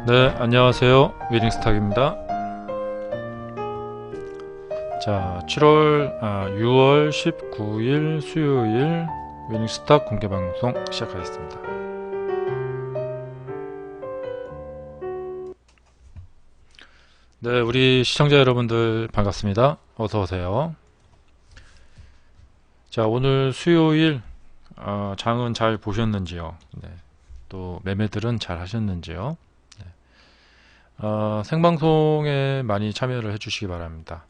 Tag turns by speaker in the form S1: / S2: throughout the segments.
S1: 네, 안녕하세요. 위닝스탁입니다. 자, 6월 19일 수요일 위닝스탁 공개방송 시작하겠습니다. 네, 우리 시청자 여러분들 반갑습니다. 어서오세요. 자, 오늘 수요일 장은 잘 보셨는지요? 네, 또 매매들은 잘 하셨는지요? 네. 생방송에 많이 참여를 해주시기 바랍니다.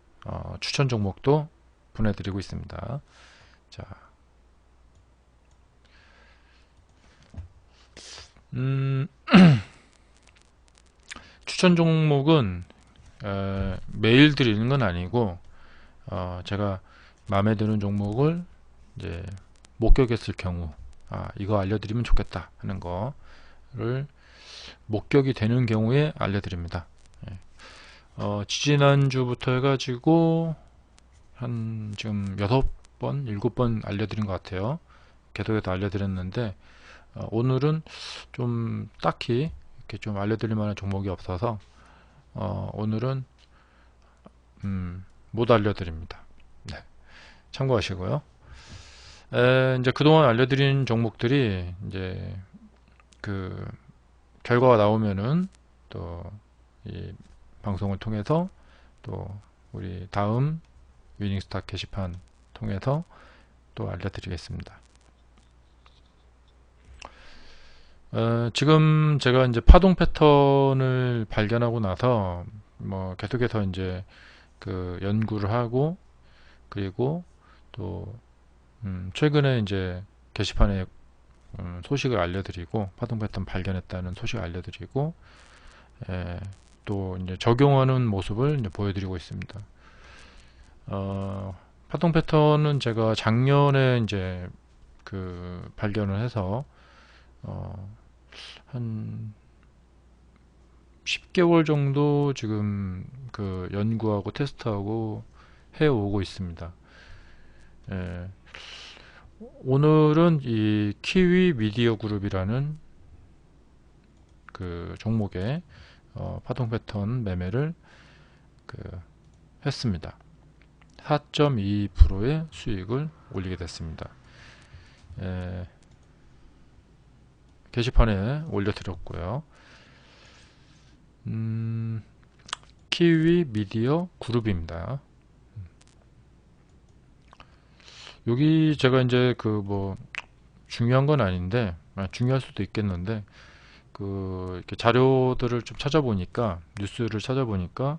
S1: 추천 종목도 보내드리고 있습니다. 자, 음, 추천 종목은 매일 드리는 건 아니고 제가 마음에 드는 종목을 이제 목격했을 경우 이거 알려드리면 좋겠다 하는 거를 목격이 되는 경우에 알려드립니다. 예. 지지난주부터 해가지고 한 지금 6번, 7번 알려드린 것 같아요. 계속해서 알려드렸는데 오늘은 좀 딱히 이렇게 좀 알려드릴 만한 종목이 없어서 오늘은 못 알려드립니다. 네, 참고하시고요. 이제 그동안 알려드린 종목들이 이제 그 결과가 나오면은 또 이 방송을 통해서 또 우리 다음 위닝스탁 게시판 통해서 또 알려드리겠습니다. 지금 제가 이제 파동 패턴을 발견하고 나서 뭐 계속해서 이제 그 연구를 하고 그리고 또 최근에 이제 게시판에 소식을 알려드리고 파동 패턴 발견했다는 소식을 알려드리고 또 이제 적용하는 모습을 이제 보여드리고 있습니다. 파동 패턴은 제가 작년에 이제 그 발견을 해서 한 10개월 정도 지금 그 연구하고 테스트하고 해오고 있습니다. 오늘은 이 키위 미디어 그룹이라는 그 종목에 파동 패턴 매매를 그 했습니다. 4.2%의 수익을 올리게 됐습니다. 게시판에 올려드렸고요. 키위 미디어 그룹입니다. 여기 제가 이제 그 뭐 중요한 건 아닌데 중요할 수도 있겠는데 그 이렇게 자료들을 좀 찾아보니까 뉴스를 찾아보니까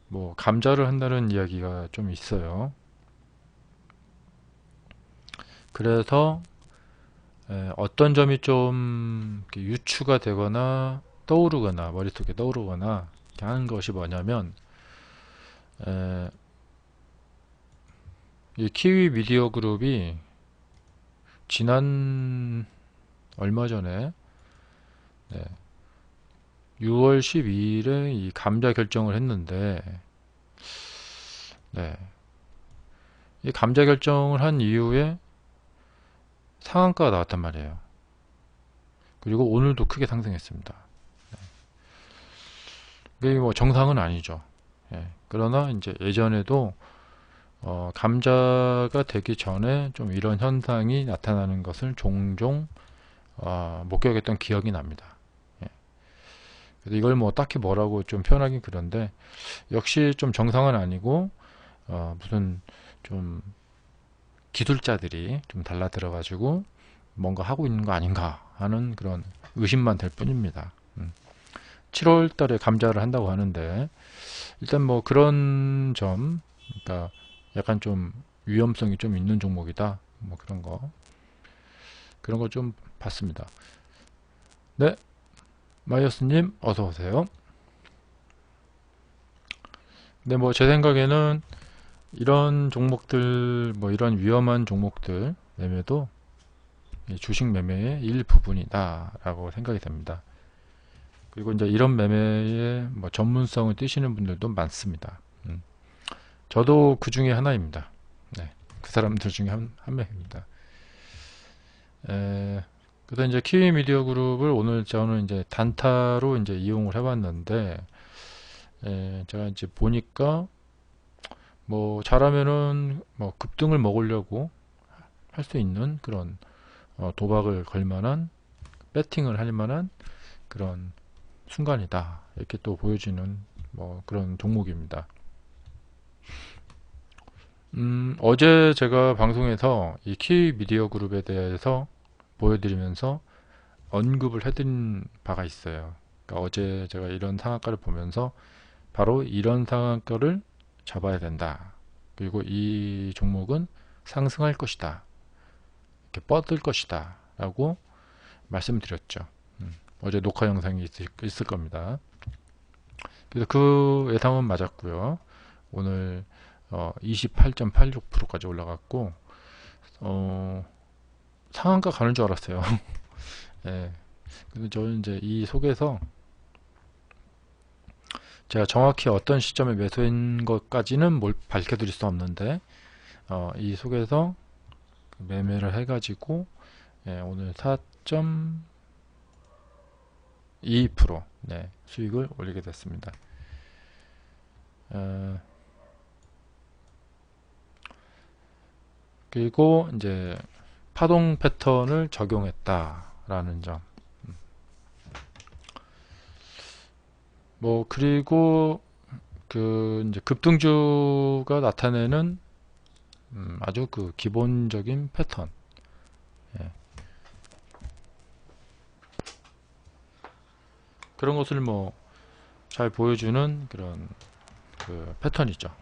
S1: 뭐 감자를 한다는 이야기가 좀 있어요. 그래서 어떤 점이 좀 유추가 되거나 떠오르거나 머릿속에 떠오르거나 이렇게 하는 것이 뭐냐면 이 키위 미디어 그룹이 지난 얼마 전에 6월 12일에 이 감자 결정을 했는데 이 감자 결정을 한 이후에 상한가가 나왔단 말이에요. 그리고 오늘도 크게 상승했습니다. 이게 뭐 정상은 아니죠. 그러나 이제 예전에도 감자가 되기 전에 좀 이런 현상이 나타나는 것을 종종 목격했던 기억이 납니다. 그래서 이걸 뭐 딱히 뭐라고 좀 표현하긴 그런데 역시 좀 정상은 아니고 무슨 좀 기술자들이 좀 달라들어 가지고 뭔가 하고 있는 거 아닌가 하는 그런 의심만 될 뿐입니다. 7월 달에 감자를 한다고 하는데 일단 뭐 그런 점, 그러니까 약간 좀 위험성이 좀 있는 종목이다. 뭐 그런 거 좀 봤습니다. 네, 마이어스님 어서 오세요. 근데 뭐 제 생각에는 이런 종목들, 뭐 이런 위험한 종목들 매매도 주식 매매의 일부분이다라고 생각이 됩니다. 그리고 이제 이런 매매의 뭐 전문성을 띄시는 분들도 많습니다. 저도 그 중에 하나입니다. 그 사람들 중에 한 명입니다. 그래서 이제 키위 미디어 그룹을 오늘 저는 이제 단타로 이제 이용을 해봤는데, 제가 이제 보니까 뭐 잘하면은 뭐 급등을 먹으려고 할 수 있는 그런 도박을 걸 만한, 배팅을 할 만한 그런 순간이다, 이렇게 또 보여지는 뭐 그런 종목입니다. 어제 제가 방송에서 이 키위 미디어 그룹에 대해서 보여드리면서 언급을 해드린 바가 있어요. 그러니까 어제 제가 이런 상한가를 보면서 바로 이런 상한가를 잡아야 된다. 그리고 이 종목은 상승할 것이다, 이렇게 뻗을 것이다 라고 말씀드렸죠. 어제 녹화 영상이 있을 겁니다. 그래서 그 예상은 맞았고요. 오늘 28.86%까지 올라갔고, 상한가 가는 줄 알았어요. 예. 근데 저는 이제 이 속에서 제가 정확히 어떤 시점에 매수한 것까지는 밝혀드릴 수 없는데, 이 속에서 매매를 해가지고, 오늘 4.22% 네, 수익을 올리게 됐습니다. 그리고 이제 파동 패턴을 적용했다라는 점. 뭐 그리고 그 이제 급등주가 나타내는 아주 그 기본적인 패턴. 예. 그런 것을 뭐 잘 보여주는 그런 그 패턴이죠.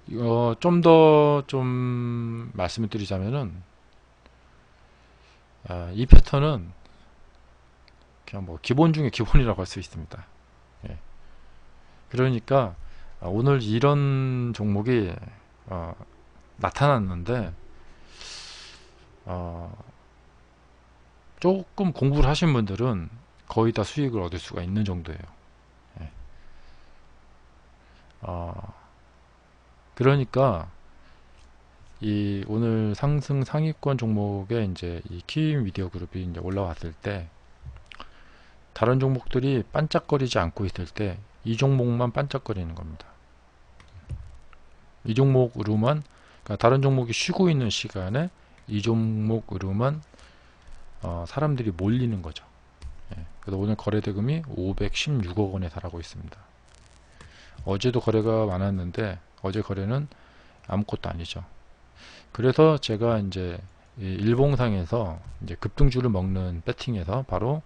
S1: 이거 좀 더 좀 말씀을 드리자면은, 이 패턴은 그냥 뭐 기본 중에 기본이라고 할 수 있습니다. 예. 그러니까 오늘 이런 종목이 나타났는데, 조금 공부를 하신 분들은 거의 다 수익을 얻을 수가 있는 정도예요. 예. 그러니까 이 오늘 상승 상위권 종목에 이제 이 키위 미디어 그룹이 이제 올라왔을 때, 다른 종목들이 반짝거리지 않고 있을 때 이 종목만 반짝거리는 겁니다. 이 종목으로만, 그러니까 다른 종목이 쉬고 있는 시간에 이 종목으로만 사람들이 몰리는 거죠. 예. 그래서 오늘 거래대금이 516억 원에 달하고 있습니다. 어제도 거래가 많았는데 어제 거래는 아무것도 아니죠. 그래서 제가 이제 일봉상에서 이제 급등주를 먹는 배팅에서 바로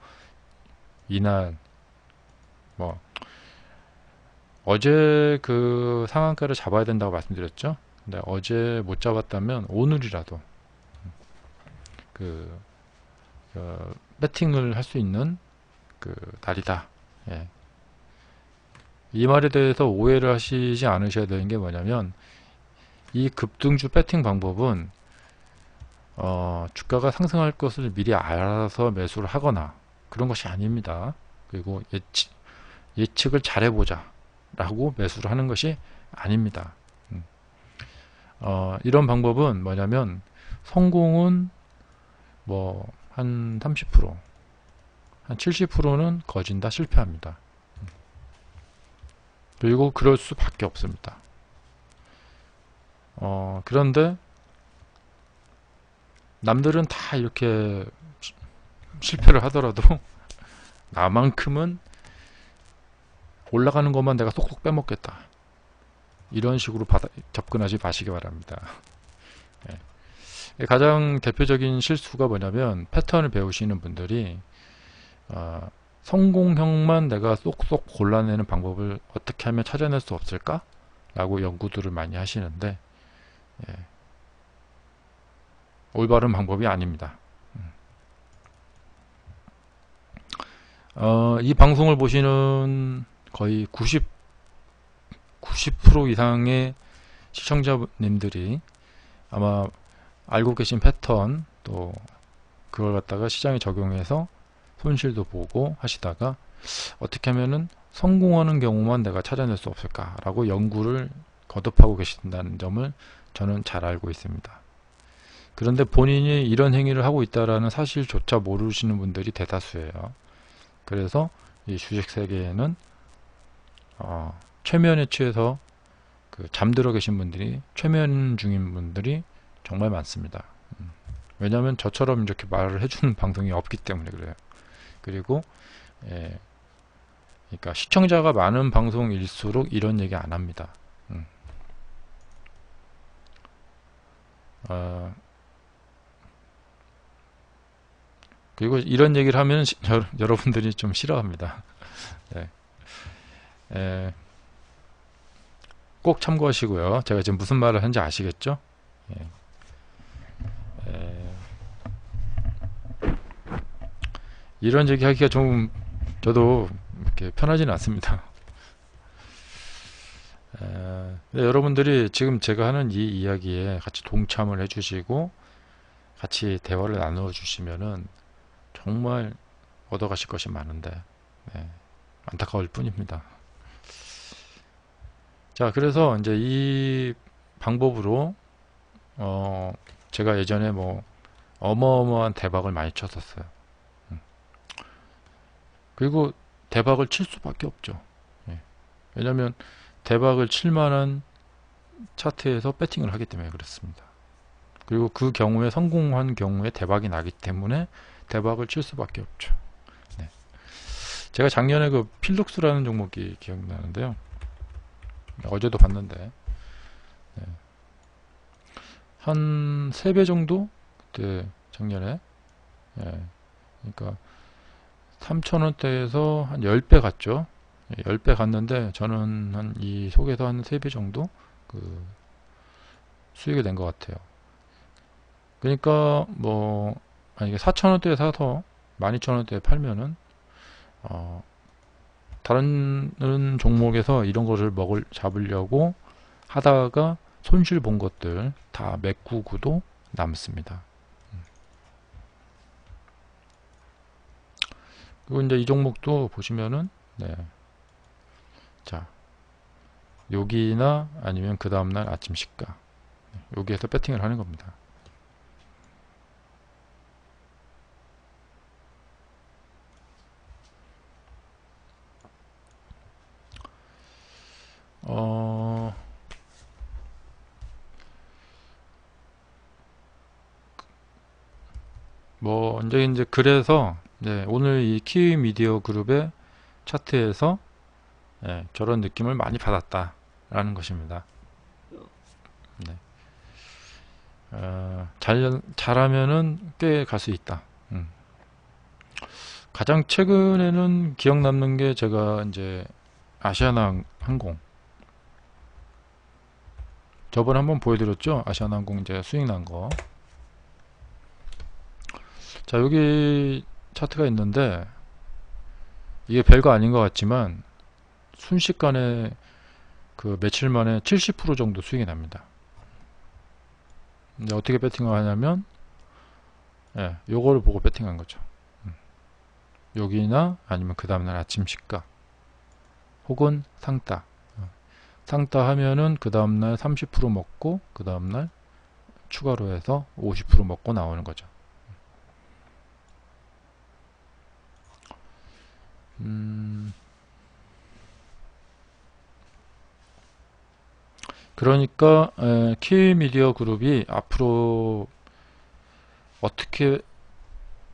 S1: 이날 뭐 어제 그 상한가를 잡아야 된다고 말씀드렸죠. 근데 어제 못 잡았다면 오늘이라도 그 배팅을 할 수 있는 그 날이다. 예. 이 말에 대해서 오해를 하시지 않으셔야 되는 게 뭐냐면, 이 급등주 배팅 방법은 주가가 상승할 것을 미리 알아서 매수를 하거나 그런 것이 아닙니다. 그리고 예측을 잘해보자 라고 매수를 하는 것이 아닙니다. 이런 방법은 뭐냐면, 성공은 뭐 한 30%, 한 70%는 거진다 실패합니다. 그리고 그럴 수밖에 없습니다. 그런데 남들은 다 이렇게 실패를 하더라도 나만큼은 올라가는 것만 내가 쏙쏙 빼먹겠다, 이런 식으로 접근하지 마시기 바랍니다. 예. 가장 대표적인 실수가 뭐냐면, 패턴을 배우시는 분들이 성공형만 내가 쏙쏙 골라내는 방법을 어떻게 하면 찾아낼 수 없을까? 라고 연구들을 많이 하시는데, 예. 올바른 방법이 아닙니다. 이 방송을 보시는 거의 90% 이상의 시청자님들이 아마 알고 계신 패턴, 또 그걸 갖다가 시장에 적용해서 손실도 보고 하시다가 어떻게 하면은 성공하는 경우만 내가 찾아낼 수 없을까 라고 연구를 거듭하고 계신다는 점을 저는 잘 알고 있습니다. 그런데 본인이 이런 행위를 하고 있다라는 사실조차 모르시는 분들이 대다수예요. 그래서 이 주식 세계에는 최면에 취해서 잠들어 계신 분들이, 최면 중인 분들이 정말 많습니다. 왜냐하면 저처럼 이렇게 말을 해주는 방송이 없기 때문에 그래요. 그리고 그러니까 시청자가 많은 방송일수록 이런 얘기 안 합니다. 그리고 이런 얘기를 하면 여러분들이 좀 싫어합니다. 네. 꼭 참고하시고요. 제가 지금 무슨 말을 하는지 아시겠죠? 이런 얘기 하기가 좀 저도 이렇게 편하지는 않습니다. 여러분들이 지금 제가 하는 이 이야기에 같이 동참을 해주시고 같이 대화를 나누어 주시면은 정말 얻어가실 것이 많은데 안타까울 뿐입니다. 자, 그래서 이제 이 방법으로 제가 예전에 뭐 어마어마한 대박을 많이 쳤었어요. 그리고 대박을 칠 수밖에 없죠. 왜냐면 대박을 칠 만한 차트에서 배팅을 하기 때문에 그렇습니다. 그리고 그 경우에 성공한 경우에 대박이 나기 때문에 대박을 칠 수밖에 없죠. 제가 작년에 그 필룩스라는 종목이 기억나는데요. 어제도 봤는데 한 3배 정도 그때 작년에 그러니까 3,000원대에서 한 10배 갔죠. 10배 갔는데 저는 한 이 속에서 한 3배 정도 수익이 된 것 같아요. 그러니까 뭐 만약에 4,000원대에 사서 12,000원대에 팔면은 다른 종목에서 이런 것을 잡으려고 하다가 손실 본 것들 다 메꾸고도 남습니다. 그리고 이제 이 종목도 보시면은 자, 여기나 아니면 그 다음날 아침 시가 여기에서 배팅을 하는 겁니다. 뭐 이제 그래서 오늘 이 키위 미디어 그룹의 차트에서 저런 느낌을 많이 받았다라는 것입니다. 잘하면은 꽤 갈 수 있다. 가장 최근에는 기억 남는 게 제가 이제 아시아나항공 저번에 한번 보여드렸죠. 아시아나항공 이제 수익 난 거. 자, 여기 차트가 있는데 이게 별거 아닌 것 같지만 순식간에 그 며칠 만에 70% 정도 수익이 납니다. 이제 어떻게 배팅을 하냐면 요거를 보고 배팅한 거죠. 여기나 아니면 그 다음날 아침 시가 혹은 상따 하면은 그 다음날 30% 먹고 그 다음날 추가로 해서 50% 먹고 나오는 거죠. 그러니까 키위 미디어 그룹이 앞으로 어떻게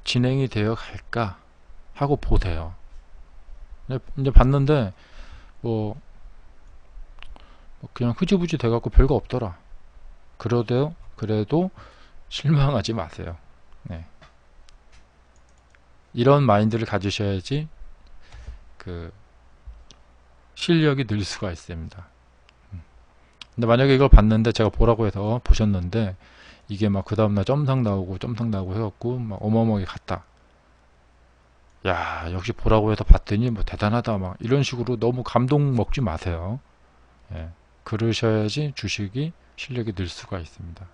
S1: 진행이 되어 갈까 하고 보세요. 이제 봤는데 뭐 그냥 흐지부지 돼갖고 별거 없더라. 그래도 실망하지 마세요. 이런 마인드를 가지셔야지 그 실력이 늘 수가 있습니다. 근데 만약에 이걸 봤는데 제가 보라고 해서 보셨는데 이게 막 그 다음날 점상 나오고 해갖고 막 어마어마하게 갔다. 야, 역시 보라고 해서 봤더니 뭐 대단하다 막 이런 식으로 너무 감동 먹지 마세요. 그러셔야지 주식이 실력이 늘 수가 있습니다.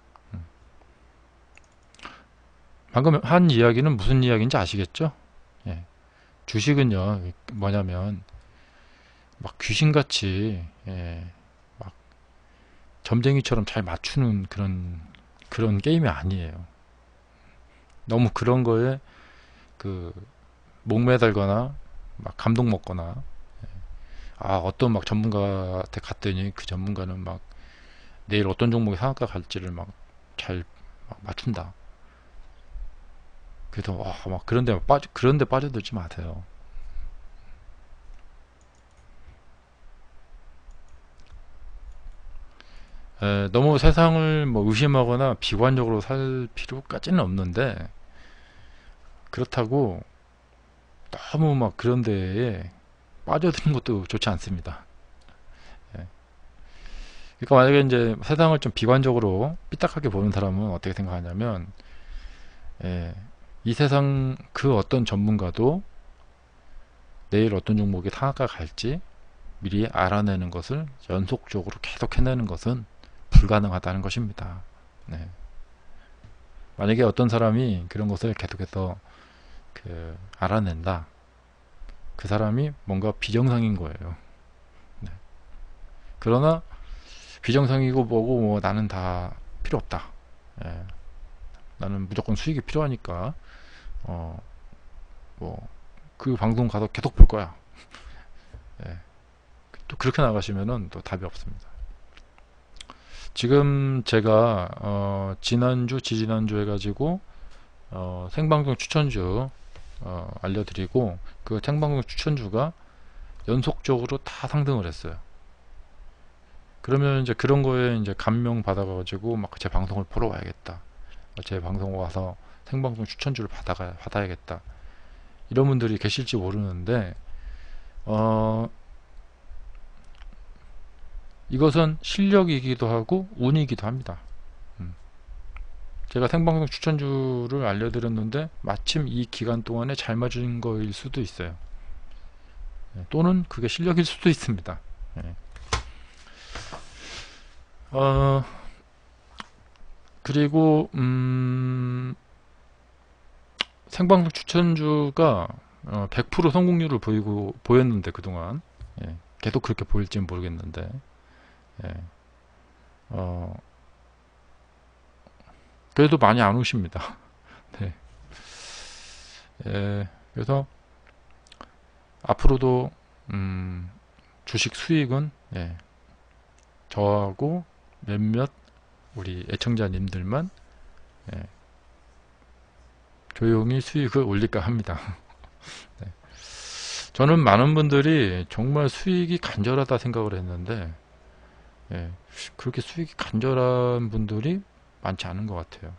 S1: 방금 한 이야기는 무슨 이야기인지 아시겠죠? 주식은요 뭐냐면 막 귀신같이 점쟁이처럼 잘 맞추는 그런 게임이 아니에요. 너무 그런 거에 그 목매달거나 막 감동 먹거나, 어떤 막 전문가한테 갔더니 그 전문가는 막 내일 어떤 종목이 상한가 갈지를 막 잘 맞춘다. 그래서 막 그런데 빠져들지 마세요. 너무 세상을 뭐 의심하거나 비관적으로 살 필요까지는 없는데, 그렇다고 너무 막 그런 데에 빠져드는 것도 좋지 않습니다. 예. 그러니까 만약에 이제 세상을 좀 비관적으로 삐딱하게 보는 사람은 어떻게 생각하냐면, 이 세상 그 어떤 전문가도 내일 어떤 종목이 상한가 갈지 미리 알아내는 것을 연속적으로 계속 해내는 것은 불가능하다는 것입니다. 네. 만약에 어떤 사람이 그런 것을 계속해서 알아낸다, 그 사람이 뭔가 비정상인 거예요. 네. 그러나 비정상이고 뭐고 뭐 나는 다 필요 없다. 예. 나는 무조건 수익이 필요하니까 뭐 그 방송 가서 계속 볼 거야. 예. 또 그렇게 나가시면은 또 답이 없습니다. 지금 제가 지난주 지지난주 해가지고 생방송 추천주 알려드리고, 그 생방송 추천주가 연속적으로 다 상승을 했어요. 그러면 이제 그런 거에 이제 감명 받아가지고 막 제 방송을 보러 와야겠다, 제 방송 와서 생방송 추천주를 받아야겠다, 이런 분들이 계실지 모르는데, 이것은 실력이기도 하고 운이기도 합니다. 제가 생방송 추천주를 알려드렸는데 마침 이 기간 동안에 잘 맞은 거일 수도 있어요. 또는 그게 실력일 수도 있습니다. 그리고 생방송 추천주가 100% 성공률을 보였는데 그동안, 계속 그렇게 보일지는 모르겠는데, 그래도 많이 안 오십니다. 네. 그래서 앞으로도 주식 수익은 저하고 몇몇 우리 애청자님들만 조용히 수익을 올릴까 합니다. 네. 저는 많은 분들이 정말 수익이 간절하다 생각을 했는데, 그렇게 수익이 간절한 분들이 많지 않은 것 같아요.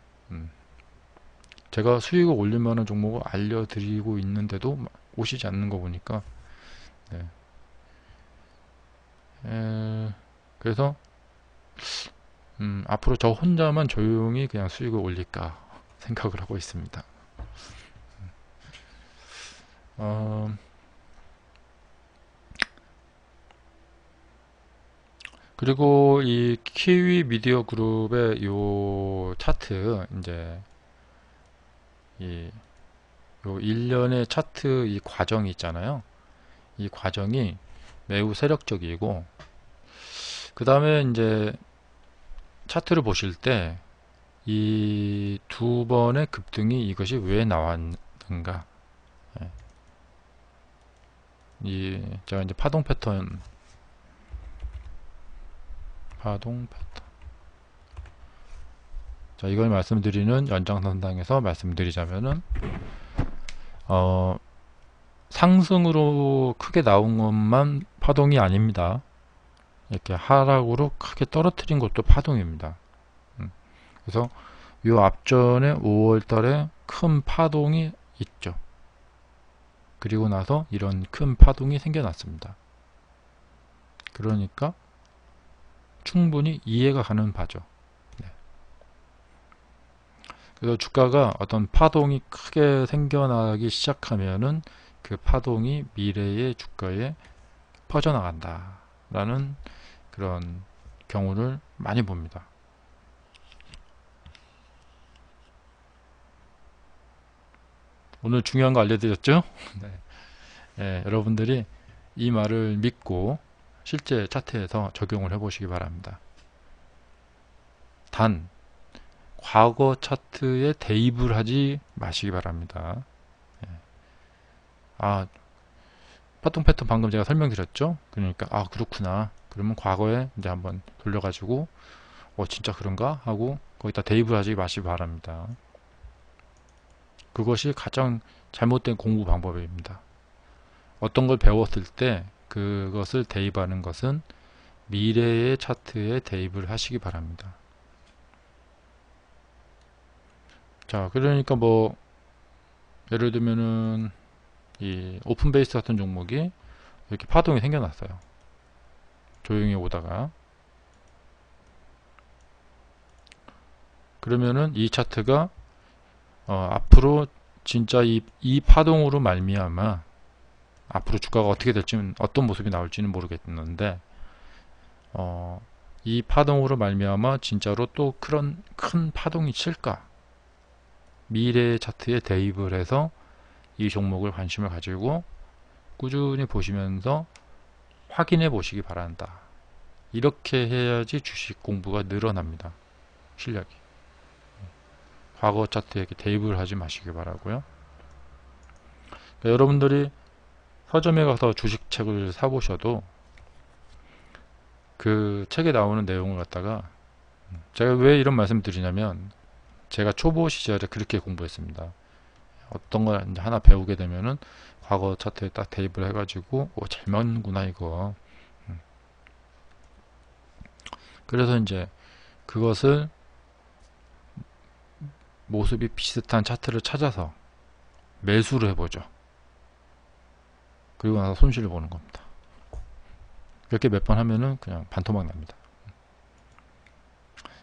S1: 제가 수익을 올릴 만한 종목을 알려드리고 있는데도 오시지 않는 거 보니까, 그래서 앞으로 저 혼자만 조용히 그냥 수익을 올릴까 생각을 하고 있습니다. 그리고 이 키위 미디어 그룹의 요 차트, 이제 요 1년의 차트 이 과정이 있잖아요. 이 과정이 매우 세력적이고, 그 다음에 이제 차트를 보실 때 이 두 번의 급등이 이것이 왜 나왔는가, 제가 이제 파동 패턴 자, 이걸 말씀드리는 연장선상에서 말씀드리자면은 상승으로 크게 나온 것만 파동이 아닙니다. 이렇게 하락으로 크게 떨어뜨린 것도 파동입니다. 그래서 요 앞전에 5월달에 큰 파동이 있죠. 그리고 나서 이런 큰 파동이 생겨났습니다. 그러니까 충분히 이해가 가는 바죠. 그래서 주가가 어떤 파동이 크게 생겨나기 시작하면은 그 파동이 미래의 주가에 퍼져나간다 라는 그런 경우를 많이 봅니다. 오늘 중요한 거 알려드렸죠? 여러분들이 이 말을 믿고 실제 차트에서 적용을 해 보시기 바랍니다. 단 과거 차트에 대입을 하지 마시기 바랍니다. 아, 파동 패턴 방금 제가 설명드렸죠. 그러니까 그렇구나. 그러면 과거에 이제 한번 돌려가지고 진짜 그런가 하고 거기다 대입을 하지 마시기 바랍니다. 그것이 가장 잘못된 공부 방법입니다. 어떤 걸 배웠을 때 그것을 대입하는 것은 미래의 차트에 대입을 하시기 바랍니다. 자, 그러니까 뭐 예를 들면은 이 오픈 베이스 같은 종목이 이렇게 파동이 생겨났어요. 조용히 오다가. 그러면은 이 차트가 앞으로 진짜 이 파동으로 말미암아 앞으로 주가가 어떻게 될지는 어떤 모습이 나올지는 모르겠는데 이 파동으로 말미암아 진짜로 또 그런 큰 파동이 칠까? 미래의 차트에 대입을 해서 이 종목을 관심을 가지고 꾸준히 보시면서 확인해 보시기 바란다. 이렇게 해야지 주식 공부가 늘어납니다. 실력이. 과거 차트에 대입을 하지 마시기 바라고요. 그러니까 여러분들이 서점에 가서 주식책을 사보셔도 그 책에 나오는 내용을 갖다가 제가 왜 이런 말씀 드리냐면 제가 초보 시절에 그렇게 공부했습니다. 어떤 걸 이제 하나 배우게 되면은 과거 차트에 딱 대입을 해가지고 잘 맞는구나 이거. 그래서 이제 그것을 모습이 비슷한 차트를 찾아서 매수를 해보죠. 그리고 나서 손실을 보는 겁니다. 그렇게 몇 번 하면은 그냥 반토막 납니다.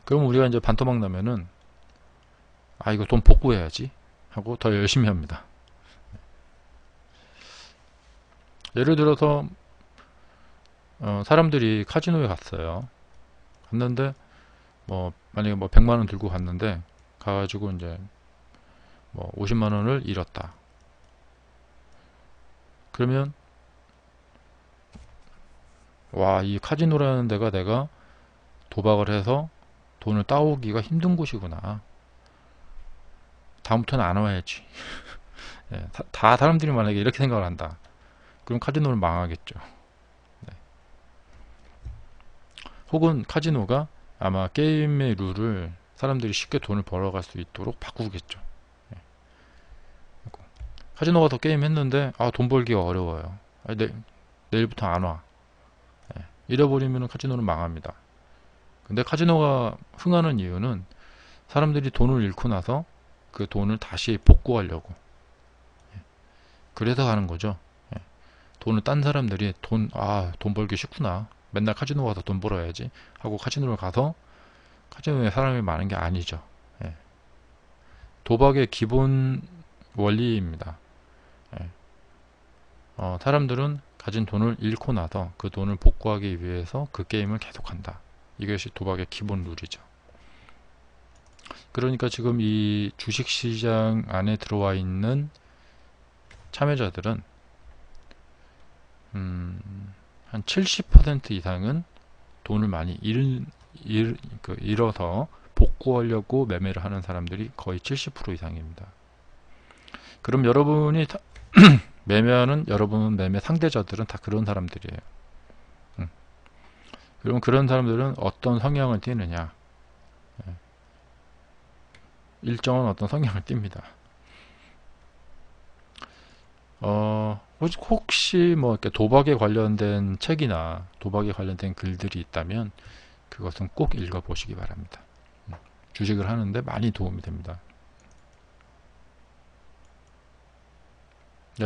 S1: 그럼 우리가 이제 반토막 나면은 이거 돈 복구해야지 하고 더 열심히 합니다. 예를 들어서 사람들이 카지노에 갔어요. 갔는데 만약에 100만원 들고 갔는데 가가지고 이제 50만원을 잃었다. 그러면 이 카지노라는 데가 내가 도박을 해서 돈을 따오기가 힘든 곳이구나. 다음부터는 안 와야지. 네, 다 사람들이 만약에 이렇게 생각을 한다. 그럼 카지노를 망하겠죠. 네. 혹은 카지노가 아마 게임의 룰을 사람들이 쉽게 돈을 벌어갈 수 있도록 바꾸겠죠. 네. 카지노 가서 게임 했는데 돈 벌기가 어려워요. 내일부터 안 와. 네. 잃어버리면 카지노는 망합니다. 근데 카지노가 흥하는 이유는 사람들이 돈을 잃고 나서 그 돈을 다시 복구하려고. 그래서 가는 거죠. 돈을 딴 사람들이 돈 벌기 쉽구나. 맨날 카지노 가서 돈 벌어야지 하고 카지노를 가서 카지노에 사람이 많은 게 아니죠. 도박의 기본 원리입니다. 사람들은 가진 돈을 잃고 나서 그 돈을 복구하기 위해서 그 게임을 계속한다. 이것이 도박의 기본 룰이죠. 그러니까 지금 이 주식시장 안에 들어와 있는 참여자들은 한 70% 이상은 돈을 많이 잃어서 복구하려고 매매를 하는 사람들이 거의 70% 이상입니다. 그럼 여러분이 매매하는 여러분 매매 상대자들은 다 그런 사람들이에요. 그럼 그런 사람들은 어떤 성향을 띠느냐? 일정한 어떤 성향을 띱니다. 혹시 이렇게 도박에 관련된 책이나 도박에 관련된 글들이 있다면 그것은 꼭 읽어보시기 바랍니다. 주식을 하는데 많이 도움이 됩니다.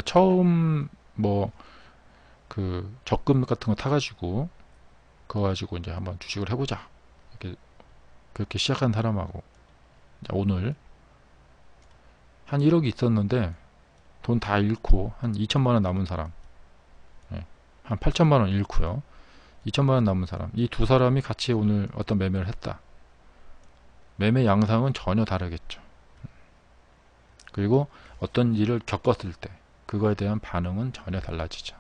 S1: 처음 그 적금 같은 거 타가지고 그거 가지고 이제 한번 주식을 해보자 그렇게 시작한 사람하고 오늘 한 1억이 있었는데 돈 다 잃고 한 2천만원 남은 사람, 한 8천만원 잃고요, 2천만원 남은 사람, 이 두 사람이 같이 오늘 어떤 매매를 했다. 매매 양상은 전혀 다르겠죠. 그리고 어떤 일을 겪었을 때 그거에 대한 반응은 전혀 달라지죠.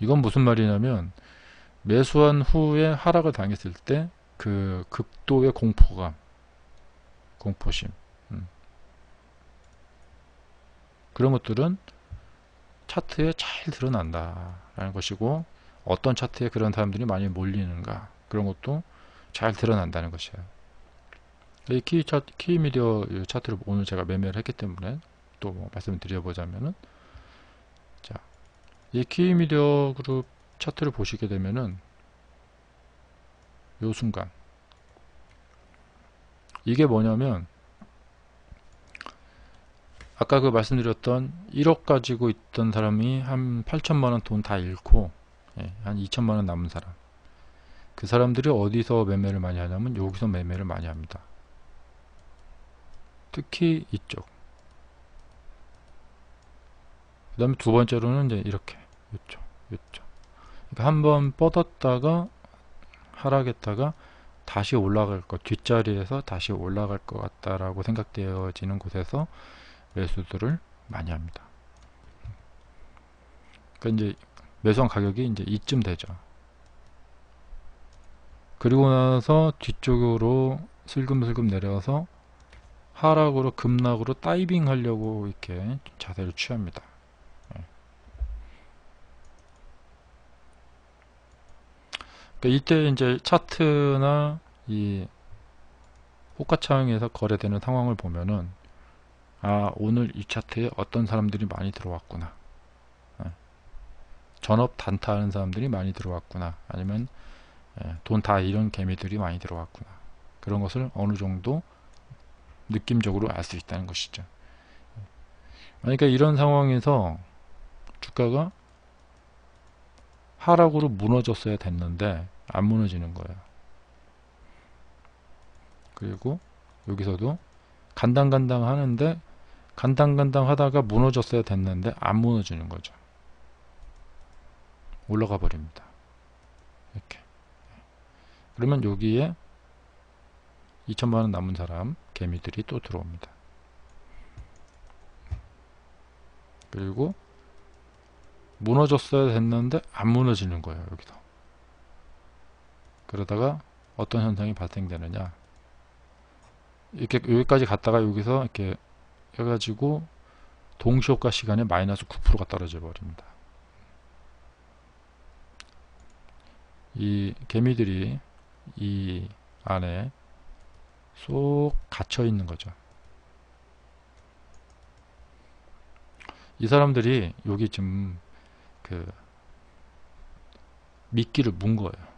S1: 이건 무슨 말이냐면 매수한 후에 하락을 당했을 때 그 극도의 공포감, 공포심, 그런 것들은 차트에 잘 드러난다라는 것이고, 어떤 차트에 그런 사람들이 많이 몰리는가, 그런 것도 잘 드러난다는 것이에요. 이 키미디어 차트를 오늘 제가 매매를 했기 때문에 또 뭐 말씀을 드려보자면은, 자, 이 키미디어 그룹 차트를 보시게 되면은 요 순간 이게 뭐냐면, 아까 그 말씀드렸던 1억 가지고 있던 사람이 한 8천만원 돈 다 잃고, 한 2천만원 남은 사람, 그 사람들이 어디서 매매를 많이 하냐면 여기서 매매를 많이 합니다. 특히 이쪽. 그 다음에 두 번째로는 이제 이렇게 이쪽. 그러니까 한번 뻗었다가 하락했다가 다시 올라갈 것, 뒷자리에서 다시 올라갈 것 같다라고 생각되어지는 곳에서 매수들을 많이 합니다. 그러니까 이제 매수한 가격이 이제 이쯤 되죠. 그리고 나서 뒤쪽으로 슬금슬금 내려서 하락으로 급락으로 다이빙 하려고 이렇게 자세를 취합니다. 그러니까 이때 이제 차트나 이 호가창에서 거래되는 상황을 보면은, 아, 오늘 이 차트에 어떤 사람들이 많이 들어왔구나, 전업 단타하는 사람들이 많이 들어왔구나, 아니면 돈 다 잃은 개미들이 많이 들어왔구나, 그런 것을 어느 정도 느낌적으로 알 수 있다는 것이죠. 그러니까 이런 상황에서 주가가 하락으로 무너졌어야 됐는데 안 무너지는 거예요. 그리고 여기서도 간당간당 하는데, 간당간당 하다가 무너졌어야 됐는데 안 무너지는 거죠. 올라가 버립니다. 이렇게. 그러면 여기에 2천만원 남은 사람, 개미들이 또 들어옵니다. 그리고 무너졌어야 됐는데 안 무너지는 거예요. 여기서. 그러다가 어떤 현상이 발생되느냐, 이렇게 여기까지 갔다가 여기서 이렇게 해가지고 동시효과 시간에 마이너스 9%가 떨어져 버립니다. 이 개미들이 이 안에 쏙 갇혀 있는 거죠. 이 사람들이 여기 지금 그 미끼를 문 거예요.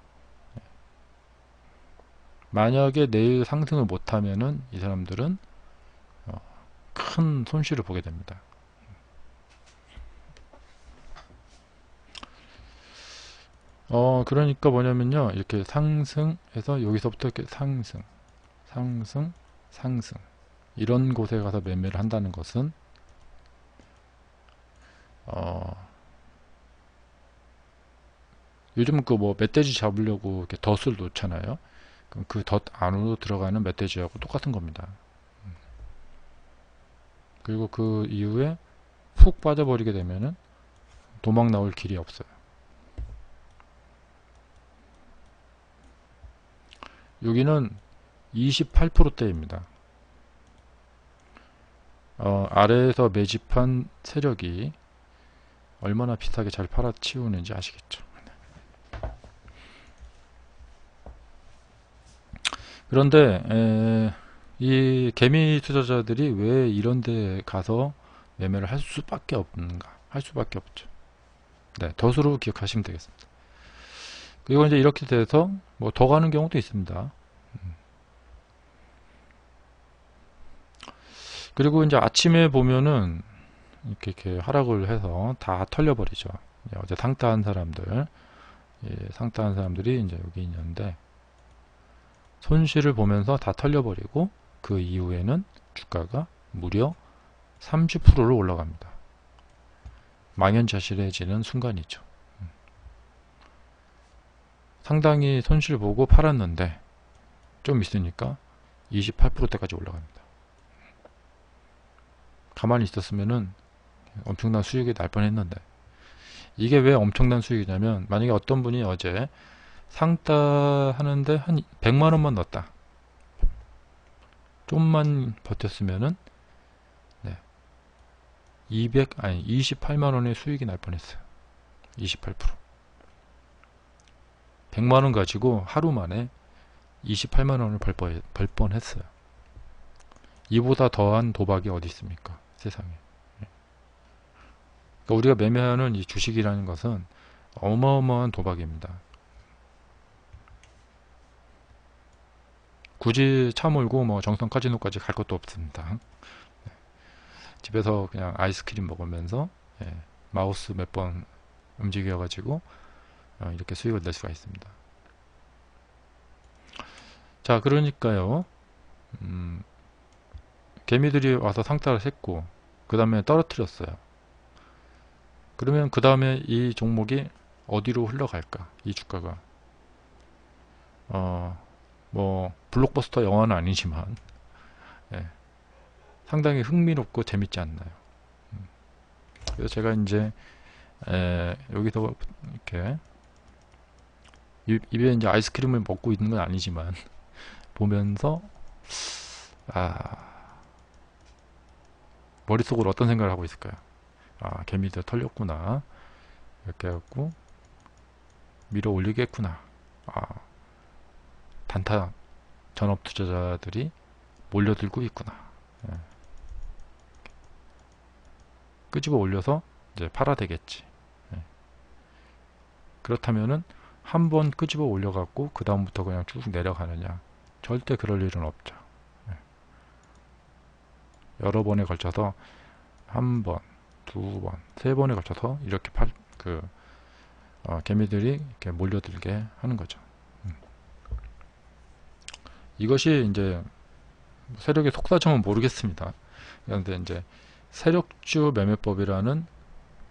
S1: 만약에 내일 상승을 못하면은 이 사람들은 큰 손실을 보게 됩니다. 그러니까 뭐냐면요, 이렇게 상승해서 여기서부터 이렇게 상승, 이런 곳에 가서 매매를 한다는 것은, 요즘 그 뭐 멧돼지 잡으려고 이렇게 덫을 놓잖아요. 그럼 그 덫 안으로 들어가는 멧돼지하고 똑같은 겁니다. 그리고 그 이후에 훅 빠져버리게 되면은 도망 나올 길이 없어요. 여기는 28%대입니다. 아래에서 매집한 세력이 얼마나 비싸게 잘 팔아치우는지 아시겠죠. 그런데 이 개미 투자자들이 왜 이런 데 가서 매매를 할 수밖에 없는가? 할 수밖에 없죠. 네, 덫으로 기억하시면 되겠습니다. 그리고 이제 이렇게 돼서 뭐 더 가는 경우도 있습니다. 그리고 이제 아침에 보면은 이렇게 하락을 해서 다 털려버리죠. 어제 상따한 사람들, 상따한 사람들이 이제 여기 있는데, 손실을 보면서 다 털려버리고 그 이후에는 주가가 무려 30%로 올라갑니다. 망연자실해지는 순간이죠. 상당히 손실 보고 팔았는데 좀 있으니까 28%대까지 올라갑니다. 가만히 있었으면은 엄청난 수익이 날 뻔했는데, 이게 왜 엄청난 수익이냐면, 만약에 어떤 분이 어제 상따 하는데 한 100만원만 넣었다. 좀만 버텼으면은, 네, 28만원의 수익이 날 뻔했어요. 28%. 100만원 가지고 하루 만에 28만원을 벌 뻔했어요. 이보다 더한 도박이 어디 있습니까? 세상에. 그러니까 우리가 매매하는 이 주식이라는 것은 어마어마한 도박입니다. 굳이 차 몰고 뭐 정성 카지노까지 갈 것도 없습니다. 집에서 그냥 아이스크림 먹으면서, 예, 마우스 몇 번 움직여 가지고 이렇게 수익을 낼 수가 있습니다. 자, 그러니까요, 개미들이 와서 상따를 했고 그 다음에 떨어뜨렸어요. 그러면 그 다음에 이 종목이 어디로 흘러갈까? 이 주가가 뭐 블록버스터 영화는 아니지만, 예, 상당히 흥미롭고 재밌지 않나요? 그래서 제가 이제 여기서 이렇게 입에 이제 아이스크림을 먹고 있는 건 아니지만 보면서 머릿속으로 어떤 생각을 하고 있을까요? 개미들 털렸구나, 이렇게 해갖고 밀어 올리겠구나, 단타 전업 투자자들이 몰려들고 있구나, 예. 끄집어 올려서 이제 팔아야 되겠지. 예. 그렇다면은 한 번 끄집어 올려갖고 그 다음부터 그냥 쭉 내려가느냐? 절대 그럴 일은 없죠. 예. 여러 번에 걸쳐서 한 번, 두 번, 세 번에 걸쳐서 이렇게 개미들이 이렇게 몰려들게 하는 거죠. 이것이 이제 세력의 속사정은 모르겠습니다. 그런데 이제 세력주 매매법이라는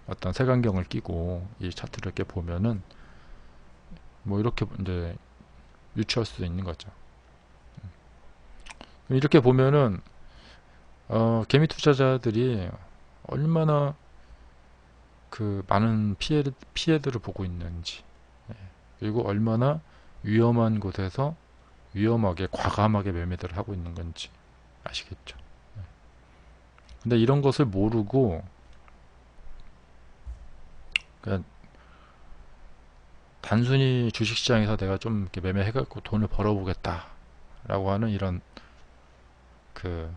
S1: 어떤 색안경을 끼고 이 차트를 이렇게 보면은 뭐 이렇게 이제 유추할 수도 있는 거죠. 이렇게 보면은 개미 투자자들이 얼마나 그 많은 피해들을 보고 있는지, 그리고 얼마나 위험한 곳에서 위험하게 과감하게 매매들을 하고 있는 건지 아시겠죠. 근데 이런 것을 모르고 그냥 단순히 주식시장에서 내가 좀 이렇게 매매해갖고 돈을 벌어보겠다 라고 하는 이런 그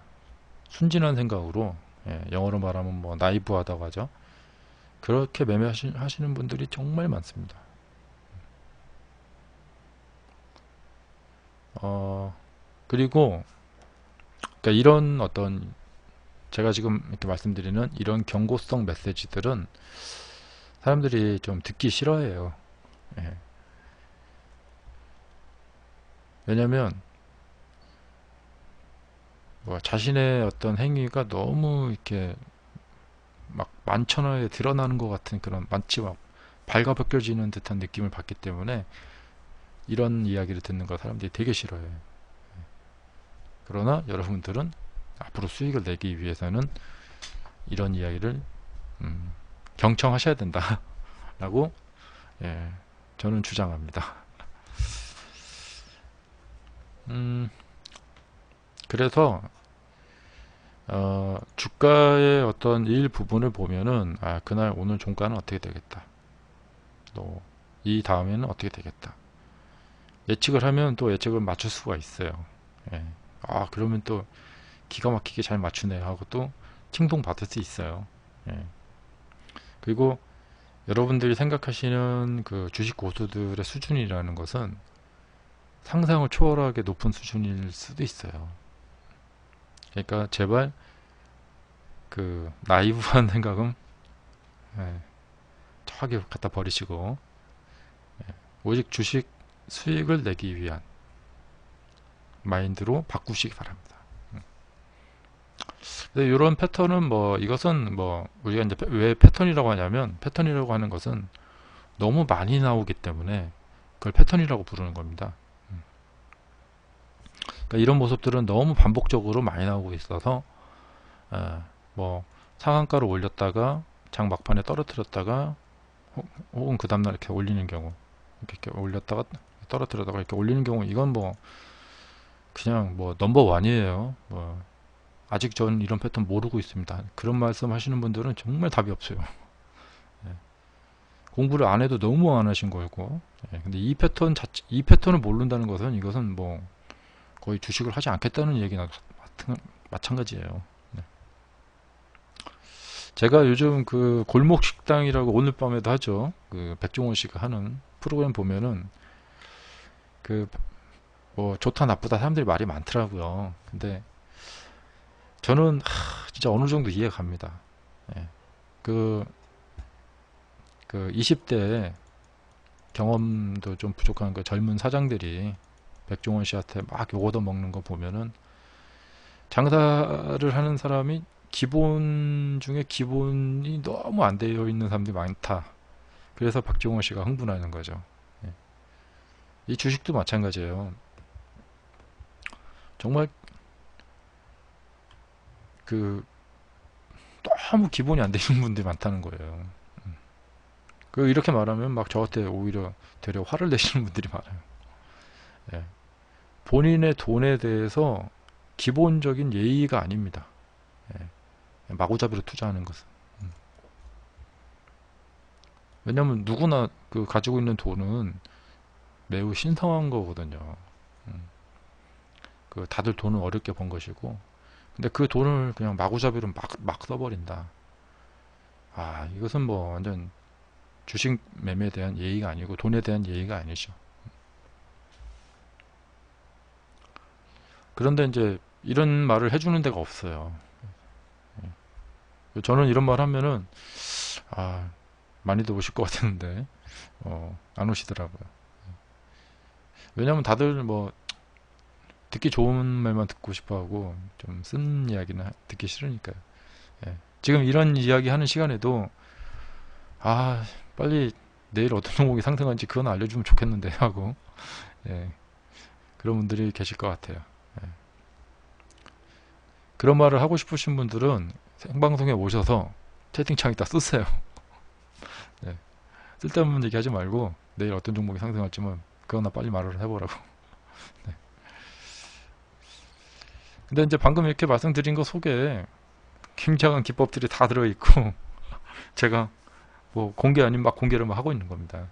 S1: 순진한 생각으로, 영어로 말하면 뭐 나이브하다고 하죠. 그렇게 매매하시는 분들이 정말 많습니다. 그리고 그러니까 이런 어떤 제가 지금 이렇게 말씀드리는 이런 경고성 메시지들은 사람들이 좀 듣기 싫어해요. 예. 왜냐면 뭐 자신의 어떤 행위가 너무 이렇게 막 만천하에 드러나는 것 같은 그런, 마치 막 발가벗겨지는 듯한 느낌을 받기 때문에 이런 이야기를 듣는 거 사람들이 되게 싫어해요. 그러나 여러분들은 앞으로 수익을 내기 위해서는 이런 이야기를 경청하셔야 된다 라고, 예, 저는 주장합니다. 그래서 주가의 어떤 일부분을 보면은 그날 오늘 종가는 어떻게 되겠다, 또 이 다음에는 어떻게 되겠다 예측을 하면 또 예측을 맞출 수가 있어요. 예. 그러면 또 기가 막히게 잘 맞추네 하고 또 칭송 받을 수 있어요. 예. 그리고 여러분들이 생각하시는 그 주식 고수들의 수준이라는 것은 상상을 초월하게 높은 수준일 수도 있어요. 그러니까 제발 그 나이브한 생각은, 저하게 갖다 버리시고, 오직 주식 수익을 내기 위한 마인드로 바꾸시기 바랍니다. 이런 패턴은 뭐 이것은 뭐 우리가 이제 왜 패턴이라고 하냐면, 패턴이라고 하는 것은 너무 많이 나오기 때문에 그걸 패턴이라고 부르는 겁니다. 그러니까 이런 모습들은 너무 반복적으로 많이 나오고 있어서 뭐 상한가로 올렸다가 장 막판에 떨어뜨렸다가 혹은 그 다음날 이렇게 올리는 경우, 이렇게 올렸다가 떨어뜨려다가 이렇게 올리는 경우, 이건 뭐 그냥 뭐 넘버원이에요. 뭐 아직 전 이런 패턴 모르고 있습니다. 그런 말씀 하시는 분들은 정말 답이 없어요. 예. 공부를 안 해도 너무 안 하신 거고. 예. 근데 이 패턴 자체, 이 패턴을 모른다는 것은, 이것은 뭐 거의 주식을 하지 않겠다는 얘기나 마찬가지예요. 네. 제가 요즘 그 골목 식당이라고 오늘 밤에도 하죠. 그 백종원 씨가 하는 프로그램 보면은 그 뭐 좋다 나쁘다 사람들이 말이 많더라고요. 근데 저는 진짜 어느 정도 이해 갑니다. 예. 그 20대 경험도 좀 부족한 그 젊은 사장들이 백종원 씨한테 막 욕 얻어먹는 거 보면은, 장사를 하는 사람이 기본 중에 기본이 너무 안 되어 있는 사람들이 많다. 그래서 박종원 씨가 흥분하는 거죠. 예. 이 주식도 마찬가지예요. 정말 그 너무 기본이 안 되는 분들이 많다는 거예요. 그 이렇게 말하면 막 저한테 오히려 되려 화를 내시는 분들이 많아요. 예. 본인의 돈에 대해서 기본적인 예의가 아닙니다. 예. 마구잡이로 투자하는 것은. 왜냐면 누구나 그 가지고 있는 돈은 매우 신성한 거거든요. 그 다들 돈을 어렵게 번 것이고, 근데 그 돈을 그냥 마구잡이로 막 써버린다. 이것은 뭐 완전 주식 매매에 대한 예의가 아니고 돈에 대한 예의가 아니죠. 그런데 이제 이런 말을 해주는 데가 없어요. 저는 이런 말 하면은 많이들 오실 것 같았는데 안 오시더라고요. 왜냐면 다들 뭐 듣기 좋은 말만 듣고 싶어하고 좀 쓴 이야기는 듣기 싫으니까요. 예. 지금 이런 이야기 하는 시간에도 빨리 내일 어떤 종목이 상승한지 그건 알려주면 좋겠는데 하고, 예. 그런 분들이 계실 것 같아요. 예. 그런 말을 하고 싶으신 분들은 생방송에 오셔서 채팅창에다 쓰세요. 예. 쓸데없는 얘기 하지 말고 내일 어떤 종목이 상승할지만 그거나 빨리 말을 해보라고. 네. 근데 이제 방금 이렇게 말씀드린 거 속에 굉장한 기법들이 다 들어있고 제가 뭐 공개 아닌 막 공개를 막 하고 있는 겁니다.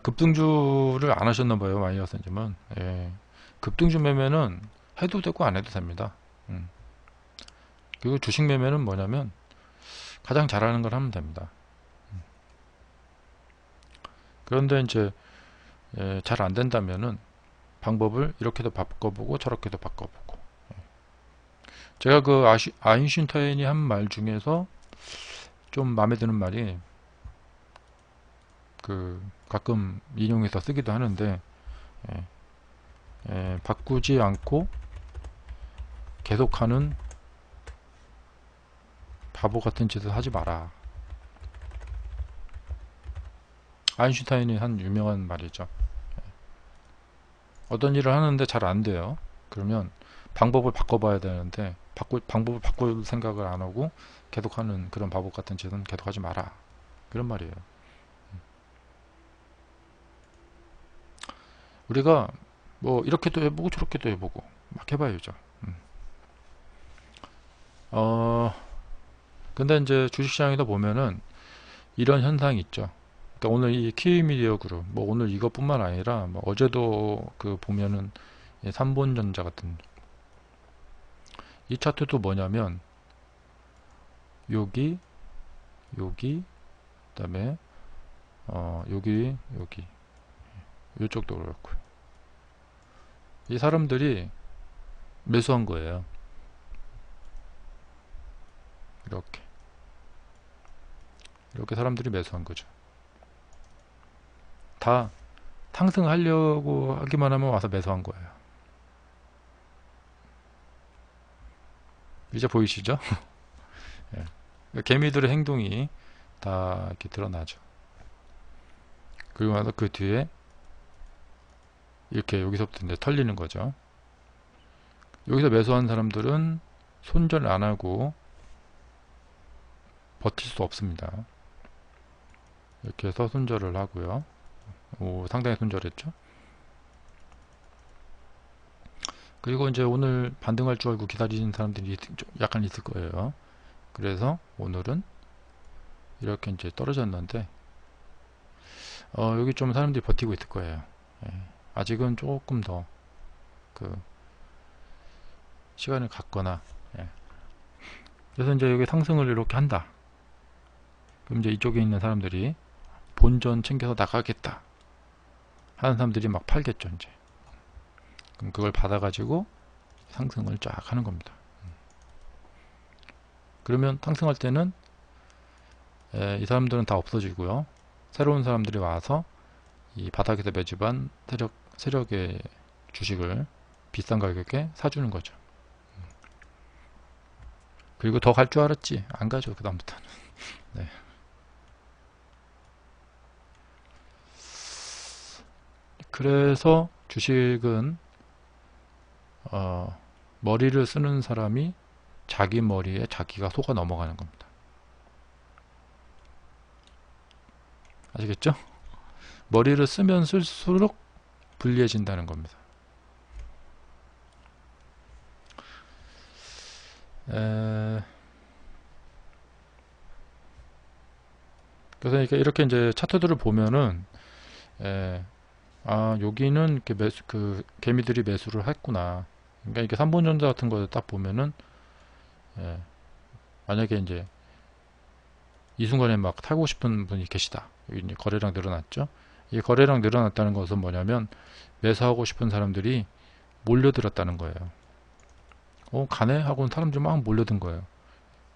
S1: 급등주를 안 하셨나봐요. 마이너스지만. 예. 급등주 매매는 해도 되고 안 해도 됩니다. 그리고 주식 매매는 뭐냐면 가장 잘하는 걸 하면 됩니다. 그런데 이제 잘 안 된다면은 방법을 이렇게도 바꿔보고 저렇게도 바꿔보고. 제가 그 아인슈타인이 한 말 중에서 좀 마음에 드는 말이, 그 가끔 인용해서 쓰기도 하는데, 바꾸지 않고 계속하는 바보 같은 짓을 하지 마라. 아인슈타인이 한 유명한 말이죠. 어떤 일을 하는데 잘 안 돼요. 그러면 방법을 바꿔봐야 되는데 방법을 바꿀 생각을 안 하고 계속하는 그런 바보 같은 짓은 계속하지 마라. 그런 말이에요. 우리가 뭐 이렇게도 해보고 저렇게도 해보고 막 해봐야죠. 근데 이제 주식시장에서 보면은 이런 현상이 있죠. 그러니까 오늘 이 키위미디어 그룹, 뭐 오늘 이것뿐만 아니라 뭐 어제도 그 보면은 삼본전자 같은 이 차트도 뭐냐면 여기 그다음에 여기 이쪽도 그렇고, 이 사람들이 매수한 거예요. 이렇게 사람들이 매수한 거죠. 다 상승하려고 하기만 하면 와서 매수한 거예요. 이제 보이시죠? 예. 개미들의 행동이 다 이렇게 드러나죠. 그리고 나서 그 뒤에 이렇게 여기서부터 이제 털리는 거죠. 여기서 매수한 사람들은 손절 안 하고 버틸 수 없습니다. 이렇게 해서 손절을 하고요. 오, 상당히 손절했죠. 그리고 이제 오늘 반등할 줄 알고 기다리는 사람들이 약간 있을 거예요. 그래서 오늘은 이렇게 이제 떨어졌는데 여기 좀 사람들이 버티고 있을 거예요. 예, 아직은 조금 더 그 시간을 갖거나, 예. 그래서 이제 여기 상승을 이렇게 한다. 그럼 이제 이쪽에 있는 사람들이 본전 챙겨서 나가겠다 하는 사람들이 막 팔겠죠. 이제 그럼 그걸 받아가지고 상승을 쫙 하는 겁니다. 그러면 상승할 때는 이 사람들은 다 없어지고요. 새로운 사람들이 와서 이 바닥에서 매집한 세력의 주식을 비싼 가격에 사주는 거죠. 그리고 더 갈 줄 알았지? 안 가죠. 그 다음부터는. 네. 그래서 주식은 머리를 쓰는 사람이 자기 머리에 자기가 속아 넘어가는 겁니다. 아시겠죠? 머리를 쓰면 쓸수록 불리해진다는 겁니다. 그래서 이렇게 이제 차트들을 보면은 여기는 이렇게 개미들이 매수를 했구나. 그러니까 이게 삼본전자 같은 거 딱 보면은 만약에 이제 이 순간에 막 타고 싶은 분이 계시다. 여기 이제 거래량 늘어났죠. 이 거래량 늘어났다는 것은 뭐냐면 매수하고 싶은 사람들이 몰려들었다는 거예요. 가네? 하고는 사람들이 막 몰려든 거예요.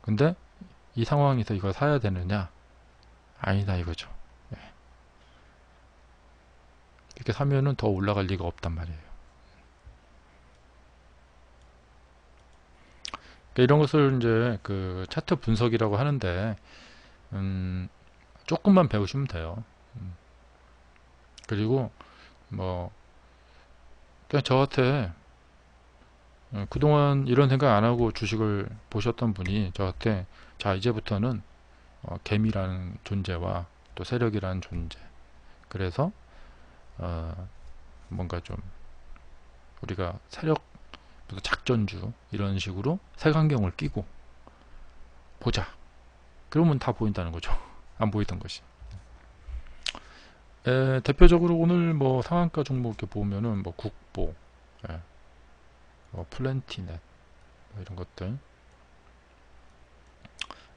S1: 근데 이 상황에서 이걸 사야 되느냐? 아니다 이거죠. 이렇게 사면은 더 올라갈 리가 없단 말이에요. 그러니까 이런 것을 이제 그 차트 분석이라고 하는데 조금만 배우시면 돼요. 그리고 뭐 그냥 저한테 그동안 이런 생각 안 하고 주식을 보셨던 분이 저한테 자 이제부터는 개미라는 존재와 또 세력이라는 존재, 그래서 뭔가 좀 우리가 세력 작전주 이런 식으로 색안경을 끼고 보자. 그러면 다 보인다는 거죠. 안 보이던 것이. 대표적으로 오늘 뭐 상한가 종목 이렇게 보면은 뭐 국보, 뭐 플랜티넷 뭐 이런 것들,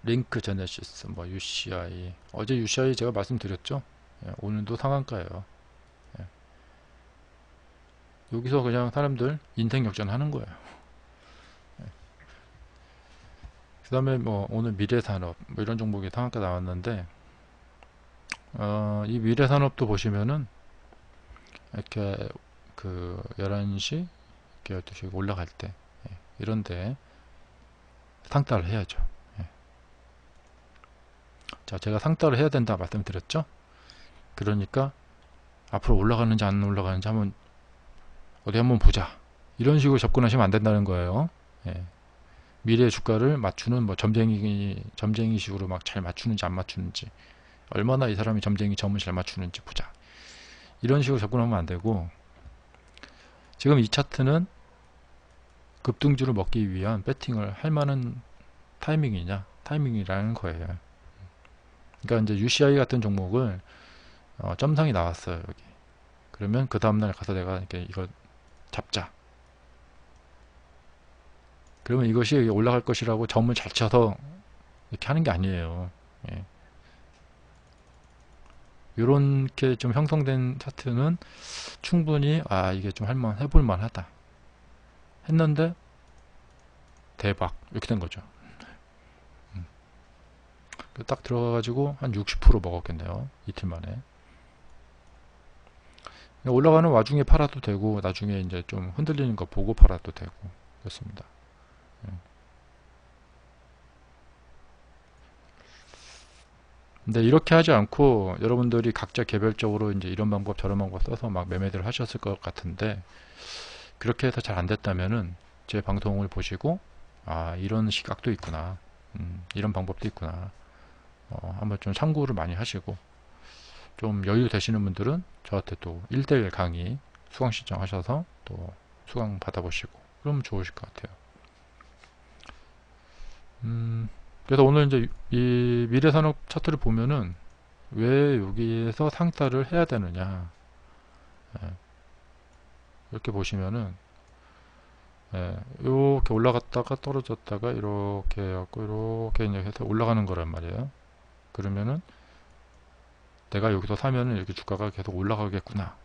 S1: 링크 제네시스, 뭐 UCI, 어제 UCI 제가 말씀드렸죠. 오늘도 상한가예요. 여기서 그냥 사람들 인생 역전하는 거예요. 그 다음에 뭐 오늘 미래산업 뭐 이런 종목이 상한가 나왔는데 이 미래산업도 보시면은 이렇게 그 11시 이렇게 12시 올라갈 때 이런데 상따를 해야죠. 자, 제가 상따를 해야 된다 말씀드렸죠. 그러니까 앞으로 올라가는지 안 올라가는지 한번 어디 한번 보자, 이런 식으로 접근하시면 안 된다는 거예요. 미래의 주가를 맞추는 뭐 점쟁이 식으로 막 잘 맞추는지 안 맞추는지, 얼마나 이 사람이 점을 잘 맞추는지 보자, 이런 식으로 접근하면 안 되고, 지금 이 차트는 급등주를 먹기 위한 배팅을 할 만한 타이밍이라는 거예요. 그러니까 이제 UCI 같은 종목을 점상이 나왔어요 여기. 그러면 그 다음날 가서 내가 이거 잡자. 그러면 이것이 올라갈 것이라고 점을 잘 쳐서 이렇게 하는 게 아니에요. 이렇게 좀 형성된 차트는 충분히 이게 좀 해볼 만하다 했는데 대박 이렇게 된 거죠. 딱 들어가가지고 한 60% 먹었겠네요. 이틀 만에. 올라가는 와중에 팔아도 되고 나중에 이제 좀 흔들리는 거 보고 팔아도 되고 그렇습니다. 근데 이렇게 하지 않고 여러분들이 각자 개별적으로 이제 이런 방법 저런 방법 써서 막 매매들 하셨을 것 같은데, 그렇게 해서 잘 안 됐다면은 제 방송을 보시고 이런 시각도 있구나, 이런 방법도 있구나, 한번 좀 참고를 많이 하시고, 좀 여유 되시는 분들은 저한테 또 1대1 강의 수강 신청하셔서 또 수강 받아보시고 그러면 좋으실 것 같아요. 그래서 오늘 이제 이 미래산업 차트를 보면은 왜 여기에서 상따를 해야 되느냐, 예, 이렇게 보시면은, 예, 이렇게 올라갔다가 떨어졌다가 이렇게 해갖고 이렇게 이제 해서 올라가는 거란 말이에요. 그러면은 내가 여기서 사면은 이렇게 주가가 계속 올라가겠구나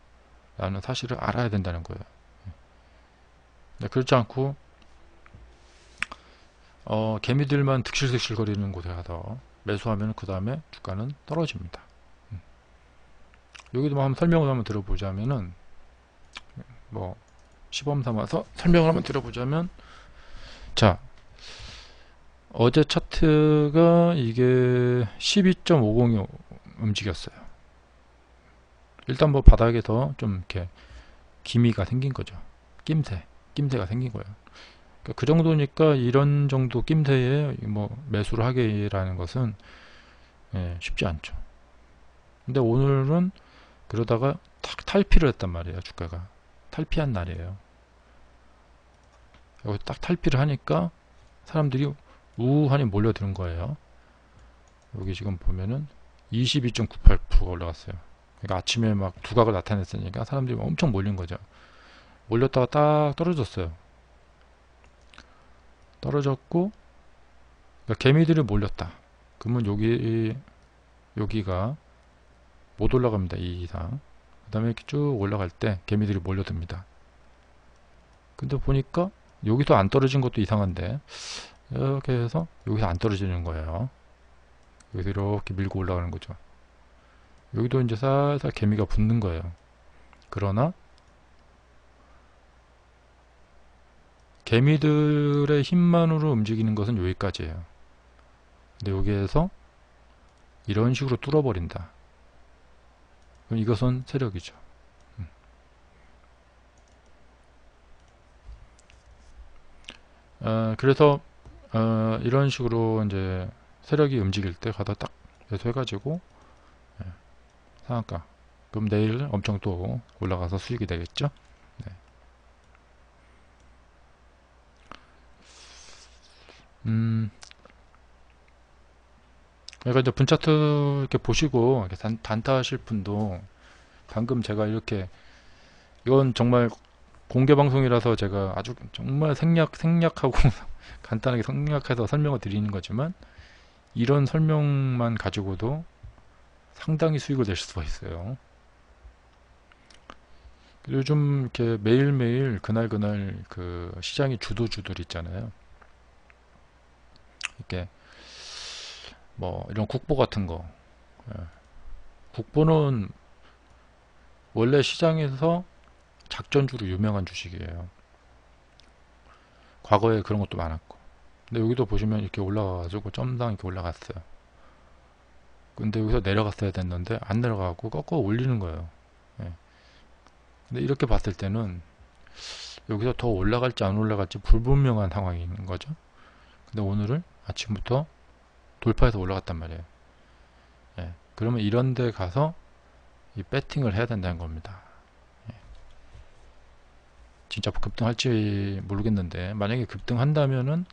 S1: 라는 사실을 알아야 된다는 거예요. 네, 그렇지 않고 개미들만 득실득실 거리는 곳에 가서 매수하면 그 다음에 주가는 떨어집니다. 여기도 한번 설명을 한번 들어보자면은, 뭐 시범 삼아서 설명을 한번 들어보자면, 자, 어제 차트가 이게 12.50이 움직였어요. 일단 뭐 바닥에서 좀 이렇게 기미가 생긴 거죠. 낌새가 생긴 거예요. 그러니까 그 정도니까 이런 정도 낌새에 뭐 매수를 하기라는 것은, 예, 쉽지 않죠. 근데 오늘은 그러다가 탈피를 했단 말이에요. 주가가 탈피한 날이에요. 여기 딱 탈피를 하니까 사람들이 우한히 몰려드는 거예요. 여기 지금 보면은 22.98%가 올라갔어요. 그러니까 아침에 막 두각을 나타냈으니까 사람들이 엄청 몰린 거죠. 몰렸다가 딱 떨어졌어요. 떨어졌고, 그러니까 개미들이 몰렸다. 그러면 여기가 못 올라갑니다. 이 이상. 그 다음에 이렇게 쭉 올라갈 때 개미들이 몰려듭니다. 근데 보니까 여기서 안 떨어진 것도 이상한데, 이렇게 해서 여기서 안 떨어지는 거예요. 여기서 이렇게 밀고 올라가는 거죠. 여기도 이제 살살 개미가 붙는 거예요. 그러나 개미들의 힘만으로 움직이는 것은 여기까지예요. 근데 여기에서 이런 식으로 뚫어버린다. 그럼 이것은 세력이죠. 그래서 이런 식으로 이제 세력이 움직일 때 가다 딱 매수해가지고, 예, 상한가. 그럼 내일 엄청 또 올라가서 수익이 되겠죠. 네. 그러니까 이제 분차트 이렇게 보시고 이렇게 단타하실 분도, 방금 제가 이렇게, 이건 정말 공개 방송이라서 제가 아주 정말 생략하고 간단하게 생략해서 설명을 드리는 거지만, 이런 설명만 가지고도 상당히 수익을 낼 수가 있어요. 요즘 이렇게 매일매일 그날 그 시장의 주도주들 있잖아요. 이렇게 뭐 이런 국보 같은 거, 예. 국보는 원래 시장에서 작전주로 유명한 주식이에요. 과거에 그런 것도 많았고. 근데 여기도 보시면 이렇게 올라가가지고 점당 이렇게 올라갔어요. 근데 여기서 내려갔어야 됐는데 안 내려가고 꺾어 올리는 거예요. 예. 근데 이렇게 봤을 때는 여기서 더 올라갈지 안 올라갈지 불분명한 상황이 있는 거죠. 근데 오늘은 아침부터 돌파해서 올라갔단 말이에요. 예. 그러면 이런 데 가서 이 배팅을 해야 된다는 겁니다. 예. 진짜 급등할지 모르겠는데 만약에 급등한다면은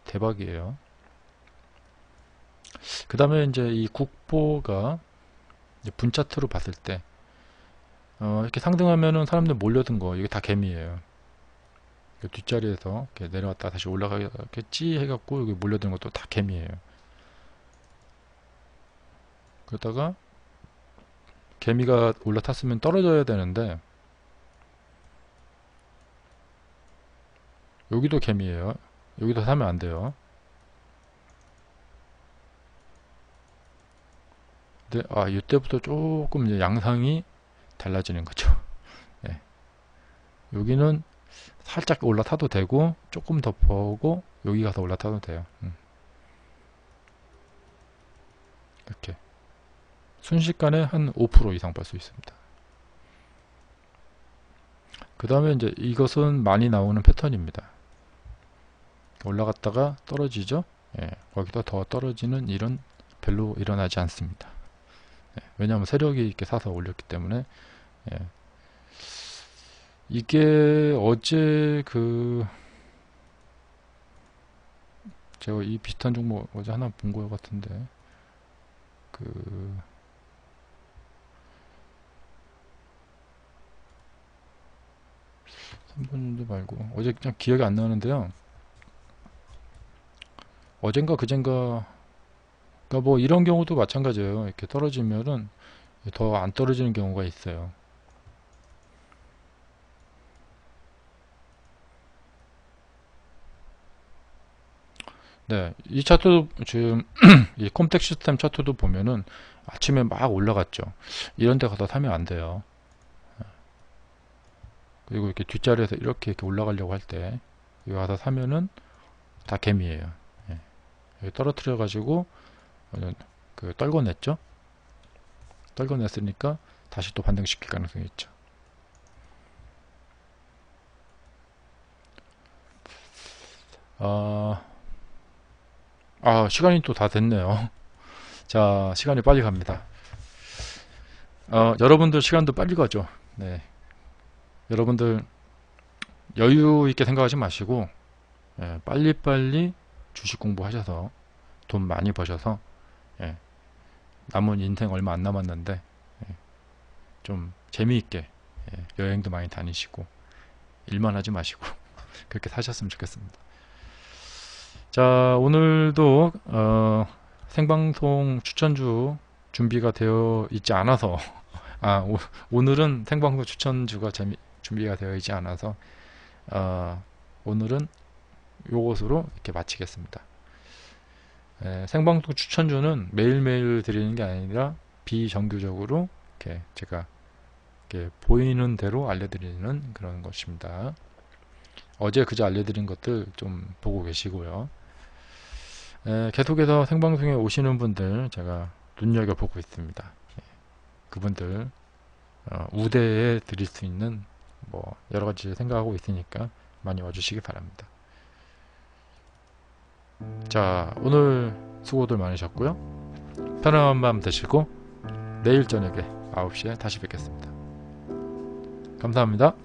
S1: 대박이에요. 그 다음에 이제 이 국보가 이제 분차트로 봤을 때, 이렇게 상승하면은 사람들 몰려든 거, 이게 다 개미예요. 뒷자리에서 이렇게 내려왔다 다시 올라가겠지 해갖고 여기 몰려드는 것도 다 개미예요. 그러다가 개미가 올라탔으면 떨어져야 되는데 여기도 개미예요. 여기도 사면 안 돼요. 근데 이때부터 조금 이제 양상이 달라지는 거죠. 네. 여기는 살짝 올라타도 되고 조금 더 보고 여기 가서 올라타도 돼요. 이렇게 순식간에 한 5% 이상 벌 수 있습니다. 그 다음에 이제 이것은 많이 나오는 패턴입니다. 올라갔다가 떨어지죠. 예, 거기다 더 떨어지는 일은 별로 일어나지 않습니다. 왜냐하면 세력이 이렇게 사서 올렸기 때문에. 예. 이게 어제 제가 이 비슷한 종목 어제 하나 본 거 같은데, 그 3분도 말고 어제 그냥 기억이 안 나는데요. 어젠가 그젠가, 그러니까 뭐 이런 경우도 마찬가지예요. 이렇게 떨어지면은 더 안 떨어지는 경우가 있어요. 네, 이 차트도 지금 이 컴텍 시스템 차트도 보면은 아침에 막 올라갔죠. 이런 데 가서 사면 안 돼요. 그리고 이렇게 뒷자리에서 이렇게 올라가려고 할 때 여기 가서 사면은 다 개미예요. 예. 여기 떨어뜨려 가지고 떨궈냈죠. 떨궈냈으니까 다시 또 반등시킬 가능성이 있죠. 시간이 또 다 됐네요. 자, 시간이 빨리 갑니다. 여러분들 시간도 빨리 가죠. 네. 여러분들 여유 있게 생각하지 마시고, 예, 빨리빨리 주식 공부하셔서 돈 많이 버셔서, 예, 남은 인생 얼마 안 남았는데, 예, 좀 재미있게, 예, 여행도 많이 다니시고 일만 하지 마시고 그렇게 사셨으면 좋겠습니다. 자, 오늘도 생방송 추천주 준비가 되어 있지 않아서 오늘은 생방송 추천주가 준비가 되어 있지 않아서 오늘은 요것으로 이렇게 마치겠습니다. 생방송 추천주는 매일매일 드리는 게 아니라 비정규적으로 이렇게 제가 이렇게 보이는 대로 알려드리는 그런 것입니다. 어제 그제 알려드린 것들 좀 보고 계시고요. 계속해서 생방송에 오시는 분들 제가 눈여겨보고 있습니다. 그분들 우대해 드릴 수 있는 뭐 여러가지 생각하고 있으니까 많이 와주시기 바랍니다. 자, 오늘 수고들 많으셨고요. 편안한 밤 되시고 내일 저녁에 9시에 다시 뵙겠습니다. 감사합니다.